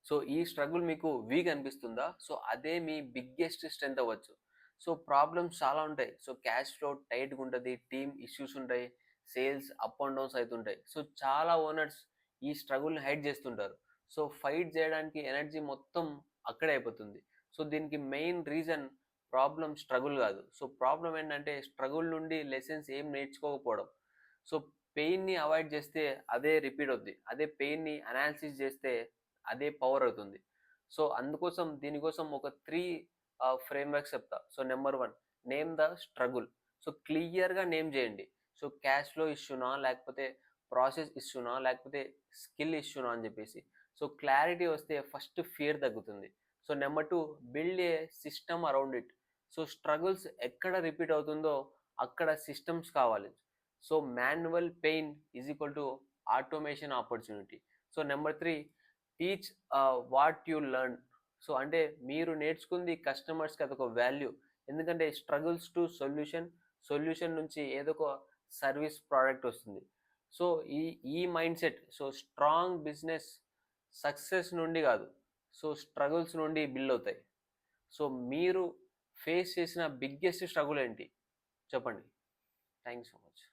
So ఈ struggle మీకు week అనిపిస్తుందా? సో అదే మీ బిగ్గెస్ట్ స్ట్రెంత్ అవ్వచ్చు. సో ప్రాబ్లమ్స్ చాలా ఉంటాయి. సో క్యాష్ ఫ్లో టైట్‌గా ఉంటది. టీమ్ ఇష్యూస్ ఉంటాయి. సేల్స్ అప్ అండ్ డౌన్స్ అయితుంటాయి. సో చాలా ఓనర్స్ ఈ స్ట్రగుల్‌ని హైడ్ చేస్తుంటారు. సో ఫైట్ చేయడానికి ఎనర్జీ మొత్తం అక్కడే అయిపోతుంది. సో దీనికి మెయిన్ రీజన్ ప్రాబ్లమ్ స్ట్రగుల్ కాదు. సో ప్రాబ్లమ్ ఏంటంటే స్ట్రగుల్ నుండి లెసన్స్ ఏం నేర్చుకోకపోవడం. సో పెయిన్‌ని అవాయిడ్ చేస్తే అదే రిపీట్ అవుద్ది. అదే పెయిన్‌ని అనాలిసిస్ చేస్తే అదే పవర్ అవుతుంది. సో అందుకోసం దీనికోసం ఒక 3 ఫ్రేమ్‌వర్క్స్ చెప్తా. So number 1 name the struggle. So క్లియర్‌గా నేమ్ చేయండి. సో క్యాష్ ఫ్లో ఇష్యూనా? లేకపోతే ప్రాసెస్ ఇష్యూనా? లేకపోతే స్కిల్ ఇష్యూనా అని చెప్పేసి. సో క్లారిటీ వస్తే ఫస్ట్ ఫియర్ తగ్గుతుంది. So number 2 build a system around it. So struggles ఎక్కడ రిపీట్ అవుతుందో అక్కడ సిస్టమ్స్ కావాలి. So manual pain is equal to automation opportunity. So number 3 teach what you learn. So అంటే మీరు నేర్చుకుంది కస్టమర్స్‌కి అదొక వాల్యూ. ఎందుకంటే స్ట్రగుల్స్ టు సొల్యూషన్, సొల్యూషన్ నుంచి ఏదో ఒక సర్వీస్ ప్రోడక్ట్ వస్తుంది. సో ఈ ఈ mindset so strong business success నుండి కాదు. సో స్ట్రగుల్స్ నుండి బిల్డ్ అవుతాయి. సో మీరు ఫేస్ చేసిన బిగ్గెస్ట్ స్ట్రగుల్ ఏంటి? చెప్పండి. Thank you so much.